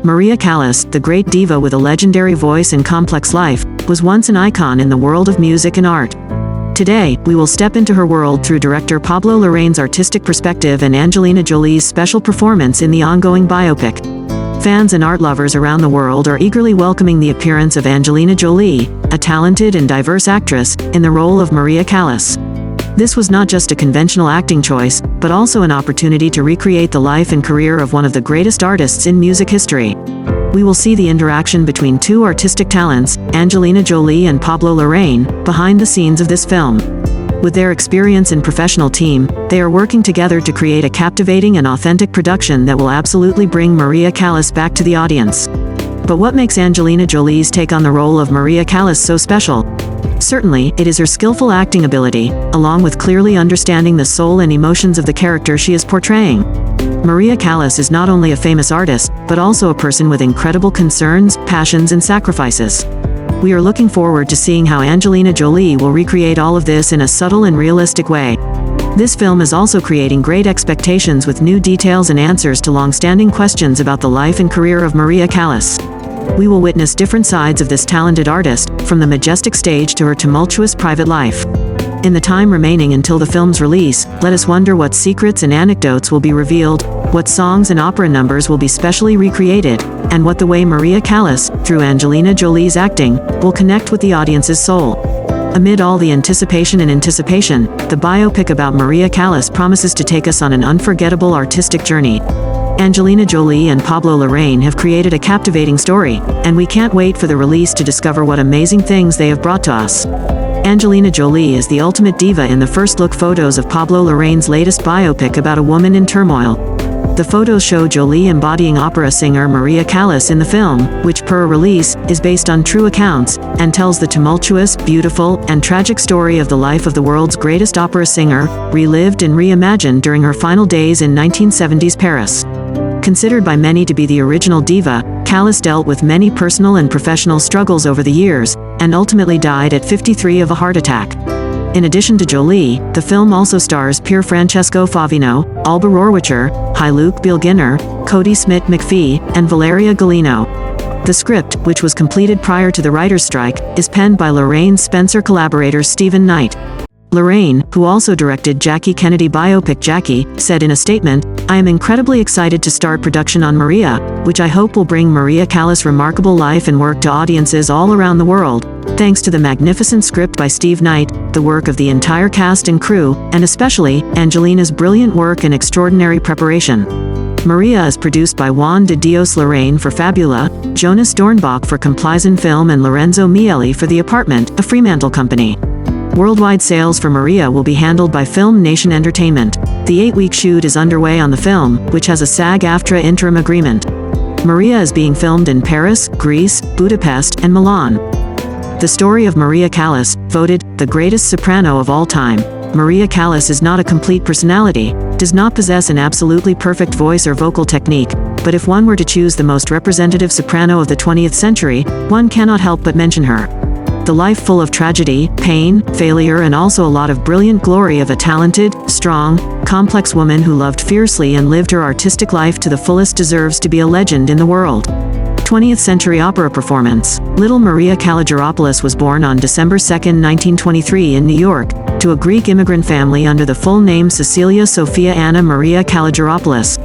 Maria Callas, the great diva with a legendary voice and complex life, was once an icon in the world of music and art. Today, we will step into her world through director Pablo Larraín's artistic perspective and Angelina Jolie's special performance in the ongoing biopic. Fans and art lovers around the world are eagerly welcoming the appearance of Angelina Jolie, a talented and diverse actress, in the role of Maria Callas. This was not just a conventional acting choice, but also an opportunity to recreate the life and career of one of the greatest artists in music history. We will see the interaction between two artistic talents, Angelina Jolie and Pablo Larraín, behind the scenes of this film. With their experience and professional team, they are working together to create a captivating and authentic production that will absolutely bring Maria Callas back to the audience. But what makes Angelina Jolie's take on the role of Maria Callas so special? Certainly, it is her skillful acting ability, along with clearly understanding the soul and emotions of the character she is portraying. Maria Callas is not only a famous artist, but also a person with incredible concerns, passions, and sacrifices. We are looking forward to seeing how Angelina Jolie will recreate all of this in a subtle and realistic way. This film is also creating great expectations with new details and answers to long-standing questions about the life and career of Maria Callas. We will witness different sides of this talented artist, from the majestic stage to her tumultuous private life. In the time remaining until the film's release, let us wonder what secrets and anecdotes will be revealed, what songs and opera numbers will be specially recreated, and what the way Maria Callas, through Angelina Jolie's acting, will connect with the audience's soul. Amid all the anticipation, the biopic about Maria Callas promises to take us on an unforgettable artistic journey. Angelina Jolie and Pablo Larraín have created a captivating story, and we can't wait for the release to discover what amazing things they have brought to us. Angelina Jolie is the ultimate diva in the first-look photos of Pablo Larraín's latest biopic about a woman in turmoil. The photos show Jolie embodying opera singer Maria Callas in the film, which per release, is based on true accounts, and tells the tumultuous, beautiful, and tragic story of the life of the world's greatest opera singer, relived and reimagined during her final days in 1970s Paris. Considered by many to be the original diva, Callas dealt with many personal and professional struggles over the years, and ultimately died at 53 of a heart attack. In addition to Jolie, the film also stars Pier Francesco Favino, Alba Rohrwacher, Luke Bilginer, Cody Smith-McPhee, and Valeria Golino. The script, which was completed prior to the writer's strike, is penned by Larraín's Spencer collaborator Stephen Knight. Larraín, who also directed Jackie Kennedy biopic Jackie, said in a statement, "I am incredibly excited to start production on Maria, which I hope will bring Maria Callas' remarkable life and work to audiences all around the world, thanks to the magnificent script by Steve Knight, the work of the entire cast and crew, and especially, Angelina's brilliant work and extraordinary preparation." Maria is produced by Juan de Dios Larraín for Fabula, Jonas Dornbach for Complicen Film and Lorenzo Miele for The Apartment, a Fremantle company. Worldwide sales for Maria will be handled by Film Nation Entertainment. The 8-week shoot is underway on the film, which has a SAG-AFTRA interim agreement. Maria is being filmed in Paris, Greece, Budapest, and Milan. The story of Maria Callas, voted the greatest soprano of all time. Maria Callas is not a complete personality, does not possess an absolutely perfect voice or vocal technique, but if one were to choose the most representative soprano of the 20th century, one cannot help but mention her. The life full of tragedy, pain, failure, and also a lot of brilliant glory of a talented, strong, complex woman who loved fiercely and lived her artistic life to the fullest deserves to be a legend in the world. 20th century opera performance. Little Maria Kalogeropoulos was born on December 2, 1923 in New York, to a Greek immigrant family under the full name Cecilia Sophia Anna Maria Kalogeropoulos.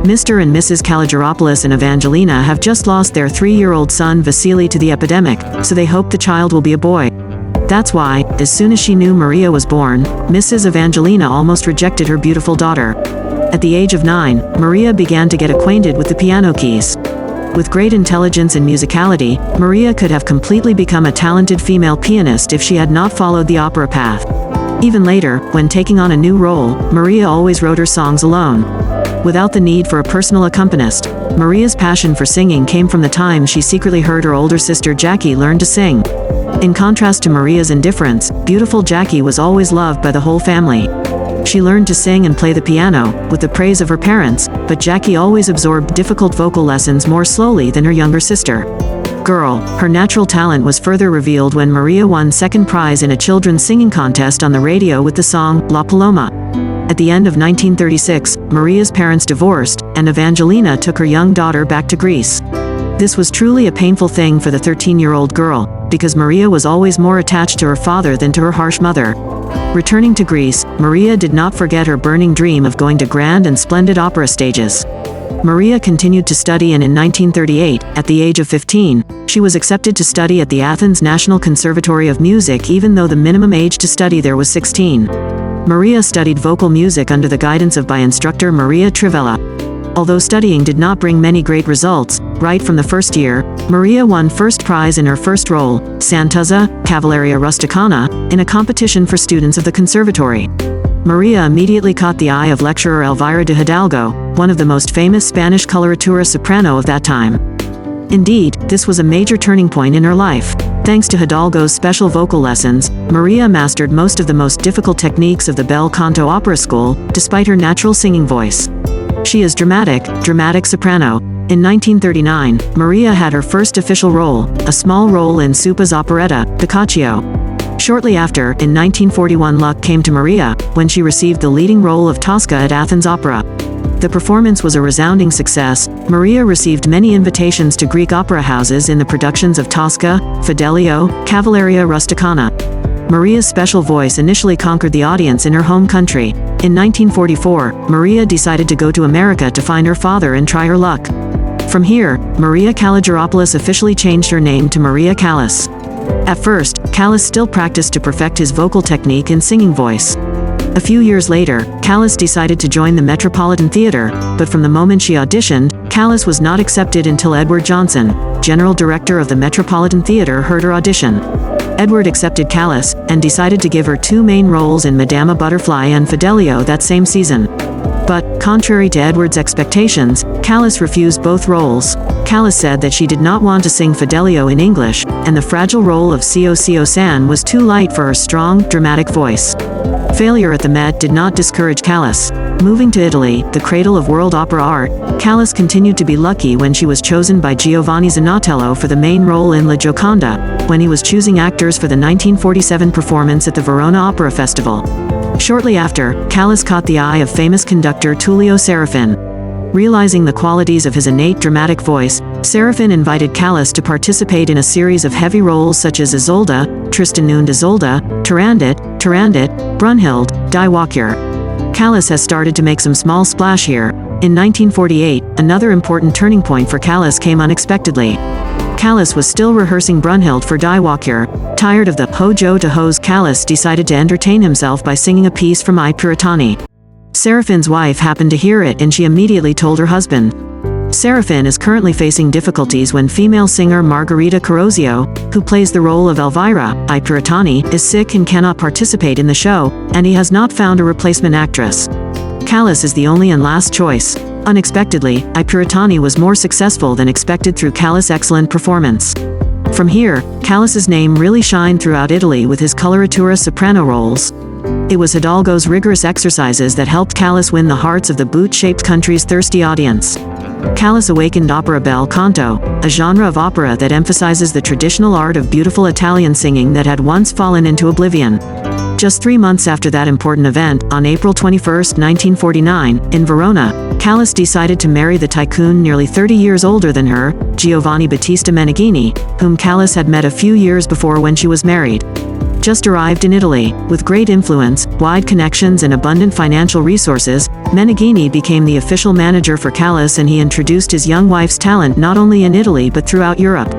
Mr. and Mrs. Kalogeropoulos and Evangelina have just lost their 3-year-old son Vasily to the epidemic, so they hope the child will be a boy. That's why, as soon as she knew Maria was born, Mrs. Evangelina almost rejected her beautiful daughter. At the age of 9, Maria began to get acquainted with the piano keys. With great intelligence and musicality, Maria could have completely become a talented female pianist if she had not followed the opera path. Even later, when taking on a new role, Maria always wrote her songs alone. Without the need for a personal accompanist, Maria's passion for singing came from the time she secretly heard her older sister Jackie learn to sing. In contrast to Maria's indifference, beautiful Jackie was always loved by the whole family. She learned to sing and play the piano, with the praise of her parents, but Jackie always absorbed difficult vocal lessons more slowly than her younger sister. Girl, her natural talent was further revealed when Maria won second prize in a children's singing contest on the radio with the song, La Paloma. At the end of 1936, Maria's parents divorced, and Evangelina took her young daughter back to Greece. This was truly a painful thing for the 13-year-old girl, because Maria was always more attached to her father than to her harsh mother. Returning to Greece, Maria did not forget her burning dream of going to grand and splendid opera stages. Maria continued to study, and in 1938, at the age of 15, she was accepted to study at the Athens National Conservatory of Music, even though the minimum age to study there was 16. Maria studied vocal music under the guidance of instructor Maria Trivella. Although studying did not bring many great results, right from the first year, Maria won first prize in her first role, Santuzza, Cavalleria Rusticana, in a competition for students of the conservatory. Maria immediately caught the eye of lecturer Elvira de Hidalgo, one of the most famous Spanish coloratura soprano of that time. Indeed, this was a major turning point in her life. Thanks to Hidalgo's special vocal lessons, Maria mastered most of the most difficult techniques of the bel canto opera school, despite her natural singing voice. She is dramatic soprano. In 1939, Maria had her first official role, a small role in Supa's operetta, Boccaccio. Shortly after, in 1941, luck came to Maria, when she received the leading role of Tosca at Athens Opera. The performance was a resounding success. Maria received many invitations to Greek opera houses in the productions of Tosca, Fidelio, Cavalleria Rusticana. Maria's special voice initially conquered the audience in her home country. In 1944, Maria decided to go to America to find her father and try her luck. From here, Maria Kalogeropoulos officially changed her name to Maria Callas. At first, Callas still practiced to perfect his vocal technique and singing voice. A few years later, Callas decided to join the Metropolitan Theater, but from the moment she auditioned, Callas was not accepted until Edward Johnson, general director of the Metropolitan Theater, heard her audition. Edward accepted Callas, and decided to give her two main roles in Madama Butterfly and Fidelio that same season. But, contrary to Edward's expectations, Callas refused both roles. Callas said that she did not want to sing Fidelio in English, and the fragile role of Cio San was too light for her strong, dramatic voice. Failure at the Met did not discourage Callas. Moving to Italy, the cradle of world opera art, Callas continued to be lucky when she was chosen by Giovanni Zanatello for the main role in La Gioconda, when he was choosing actors for the 1947 performance at the Verona Opera Festival. Shortly after, Callas caught the eye of famous conductor Tullio Serafin. Realizing the qualities of his innate dramatic voice, Serafin invited Callas to participate in a series of heavy roles such as Isolde, Tristan und Isolde, Turandot, Brunhild, Die Walküre. Callas has started to make some small splash here. In 1948, another important turning point for Callas came unexpectedly. Callas was still rehearsing Brunhild for Die Walküre. Tired of the Hojo to Hose, Callas decided to entertain himself by singing a piece from I Puritani. Serafin's wife happened to hear it, and she immediately told her husband. Serafin is currently facing difficulties when female singer Margherita Carrozio, who plays the role of Elvira, I Puritani, is sick and cannot participate in the show, and he has not found a replacement actress. Callas is the only and last choice. Unexpectedly, I Puritani was more successful than expected through Callas' excellent performance. From here, Callas's name really shined throughout Italy with his coloratura soprano roles. It was Hidalgo's rigorous exercises that helped Callas win the hearts of the boot-shaped country's thirsty audience. Callas awakened opera bel canto, a genre of opera that emphasizes the traditional art of beautiful Italian singing that had once fallen into oblivion. Just 3 months after that important event, on April 21, 1949, in Verona, Callas decided to marry the tycoon nearly 30 years older than her, Giovanni Battista Meneghini, whom Callas had met a few years before when she was married. Just arrived in Italy, with great influence, wide connections and abundant financial resources, Meneghini became the official manager for Callas, and he introduced his young wife's talent not only in Italy but throughout Europe.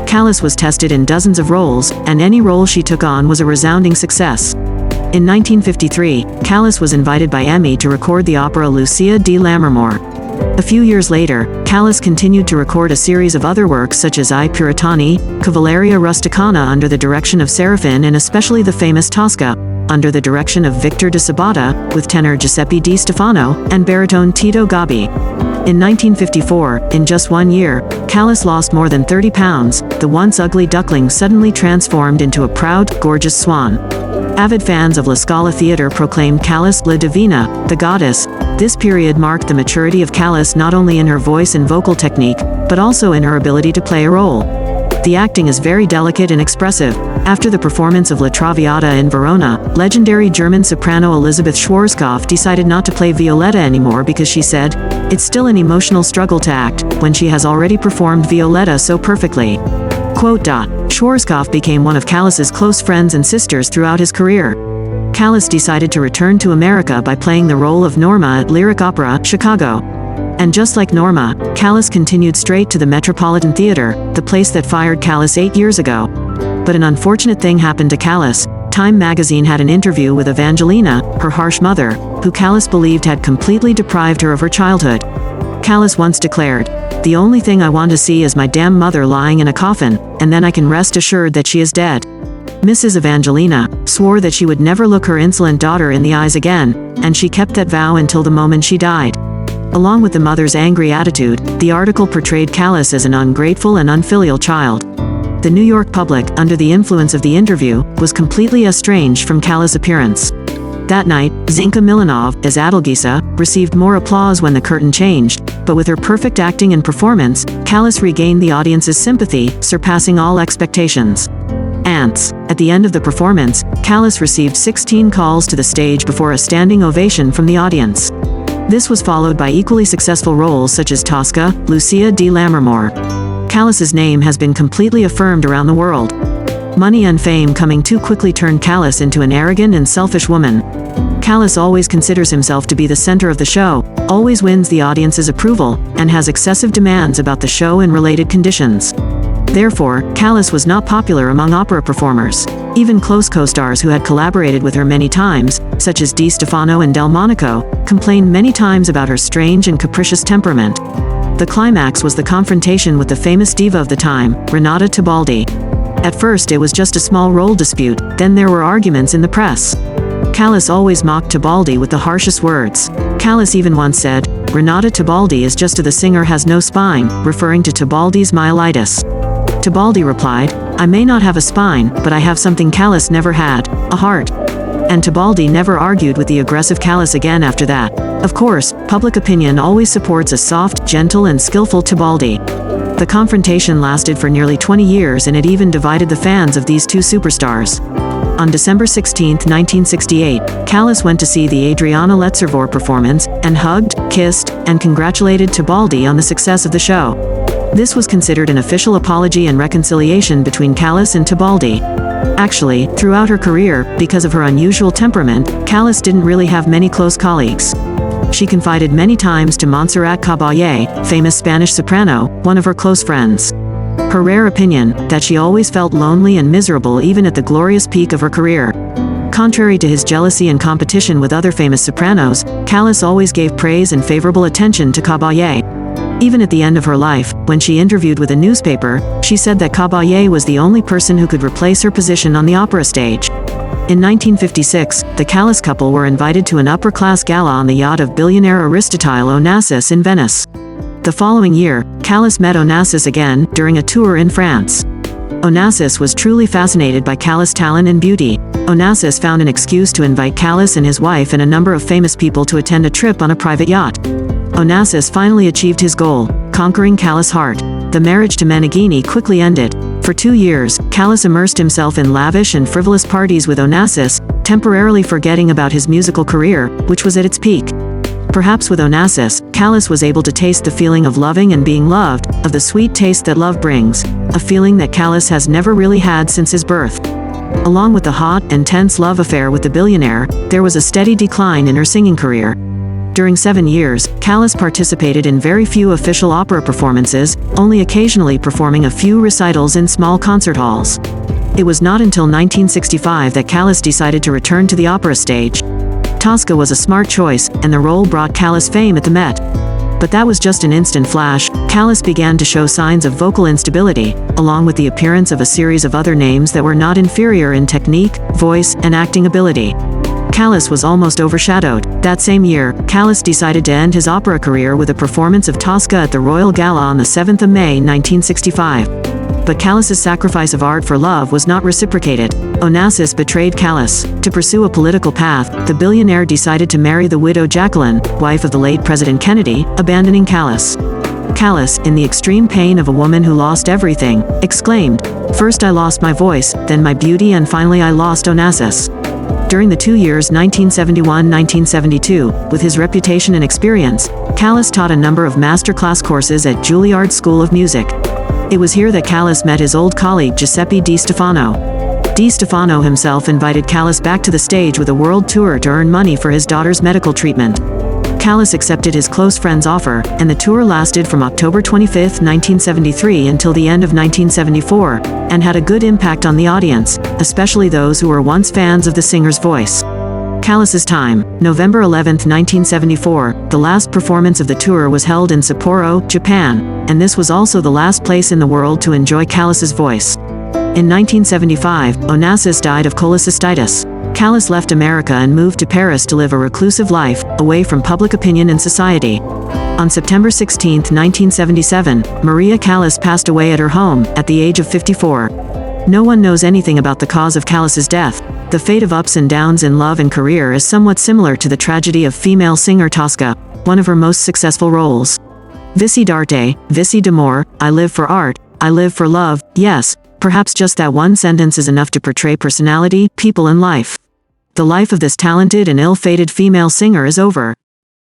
Callas was tested in dozens of roles, and any role she took on was a resounding success. In 1953, Callas was invited by Emmy to record the opera Lucia di Lammermoor. A few years later, Callas continued to record a series of other works such as I Puritani, Cavalleria Rusticana under the direction of Serafin, and especially the famous Tosca, under the direction of Victor de Sabata, with tenor Giuseppe Di Stefano, and baritone Tito Gobbi. In 1954, in just 1 year, Callas lost more than 30 pounds. The once ugly duckling suddenly transformed into a proud, gorgeous swan. Avid fans of La Scala Theatre proclaimed Callas La Divina, the goddess. This period marked the maturity of Callas not only in her voice and vocal technique, but also in her ability to play a role. The acting is very delicate and expressive. After the performance of La Traviata in Verona, legendary German soprano Elisabeth Schwarzkopf decided not to play Violetta anymore because she said, "It's still an emotional struggle to act when she has already performed Violetta so perfectly." Quote. Schwarzkopf became one of Callas's close friends and sisters throughout his career. Callas decided to return to America by playing the role of Norma at Lyric Opera, Chicago. And just like Norma, Callas continued straight to the Metropolitan Theater, the place that fired Callas 8 years ago. But an unfortunate thing happened to Callas. Time magazine had an interview with Angelina, her harsh mother, who Callas believed had completely deprived her of her childhood. Callas once declared, "The only thing I want to see is my damn mother lying in a coffin, and then I can rest assured that she is dead." Mrs. Evangelina swore that she would never look her insolent daughter in the eyes again, and she kept that vow until the moment she died. Along with the mother's angry attitude, the article portrayed Callas as an ungrateful and unfilial child. The New York public, under the influence of the interview, was completely estranged from Callas' appearance. That night, Zinka Milanov, as Adelgisa, received more applause when the curtain changed, but with her perfect acting and performance, Callas regained the audience's sympathy, surpassing all expectations. Ants. At the end of the performance, Callas received 16 calls to the stage before a standing ovation from the audience. This was followed by equally successful roles such as Tosca, Lucia di Lammermoor. Callas's name has been completely affirmed around the world. Money and fame coming too quickly turned Callas into an arrogant and selfish woman. Callas always considers himself to be the center of the show, always wins the audience's approval, and has excessive demands about the show and related conditions. Therefore, Callas was not popular among opera performers. Even close co-stars who had collaborated with her many times, such as Di Stefano and Delmonico, complained many times about her strange and capricious temperament. The climax was the confrontation with the famous diva of the time, Renata Tebaldi. At first it was just a small role dispute, then there were arguments in the press. Callas always mocked Tebaldi with the harshest words. Callas even once said, "Renata Tebaldi is just as the singer has no spine," referring to Tebaldi's myelitis. Tebaldi replied, "I may not have a spine, but I have something Callas never had, a heart." And Tebaldi never argued with the aggressive Callas again after that. Of course, public opinion always supports a soft, gentle and skillful Tebaldi. The confrontation lasted for nearly 20 years and it even divided the fans of these two superstars. On December 16, 1968, Callas went to see the Adriana Letzervor performance, and hugged, kissed, and congratulated Tebaldi on the success of the show. This was considered an official apology and reconciliation between Callas and Tebaldi. Actually, throughout her career, because of her unusual temperament, Callas didn't really have many close colleagues. She confided many times to Montserrat Caballé, famous Spanish soprano, one of her close friends. Her rare opinion, that she always felt lonely and miserable even at the glorious peak of her career. Contrary to his jealousy and competition with other famous sopranos, Callas always gave praise and favorable attention to Caballé. Even at the end of her life, when she interviewed with a newspaper, she said that Caballé was the only person who could replace her position on the opera stage. In 1956, the Callas couple were invited to an upper-class gala on the yacht of billionaire Aristotile Onassis in Venice. The following year, Callas met Onassis again, during a tour in France. Onassis was truly fascinated by Callas' talent and beauty. Onassis found an excuse to invite Callas and his wife and a number of famous people to attend a trip on a private yacht. Onassis finally achieved his goal, conquering Callas' heart. The marriage to Meneghini quickly ended. For 2 years, Callas immersed himself in lavish and frivolous parties with Onassis, temporarily forgetting about his musical career, which was at its peak. Perhaps with Onassis, Callas was able to taste the feeling of loving and being loved, of the sweet taste that love brings, a feeling that Callas has never really had since his birth. Along with the hot, intense love affair with the billionaire, there was a steady decline in her singing career. During 7 years, Callas participated in very few official opera performances, only occasionally performing a few recitals in small concert halls. It was not until 1965 that Callas decided to return to the opera stage. Tosca was a smart choice, and the role brought Callas fame at the Met. But that was just an instant flash. Callas began to show signs of vocal instability, along with the appearance of a series of other names that were not inferior in technique, voice, and acting ability. Callas was almost overshadowed. That same year, Callas decided to end his opera career with a performance of Tosca at the Royal Gala on the 7th of May 1965. But Callas's sacrifice of art for love was not reciprocated. Onassis betrayed Callas. To pursue a political path, the billionaire decided to marry the widow Jacqueline, wife of the late President Kennedy, abandoning Callas. Callas, in the extreme pain of a woman who lost everything, exclaimed, "First I lost my voice, then my beauty, and finally I lost Onassis." During the 2 years 1971-1972, with his reputation and experience, Callas taught a number of masterclass courses at Juilliard School of Music. It was here that Callas met his old colleague Giuseppe Di Stefano. Di Stefano himself invited Callas back to the stage with a world tour to earn money for his daughter's medical treatment. Callas accepted his close friend's offer, and the tour lasted from October 25, 1973 until the end of 1974, and had a good impact on the audience, especially those who were once fans of the singer's voice. Callas's time, November 11, 1974, the last performance of the tour was held in Sapporo, Japan, and this was also the last place in the world to enjoy Callas's voice. In 1975, Onassis died of cholecystitis. Callas left America and moved to Paris to live a reclusive life, away from public opinion and society. On September 16, 1977, Maria Callas passed away at her home, at the age of 54. No one knows anything about the cause of Callas's death. The fate of ups and downs in love and career is somewhat similar to the tragedy of female singer Tosca, one of her most successful roles. Vici d'arte, vici d'amore, I live for art, I live for love, yes, perhaps just that one sentence is enough to portray personality, people and life. The life of this talented and ill-fated female singer is over.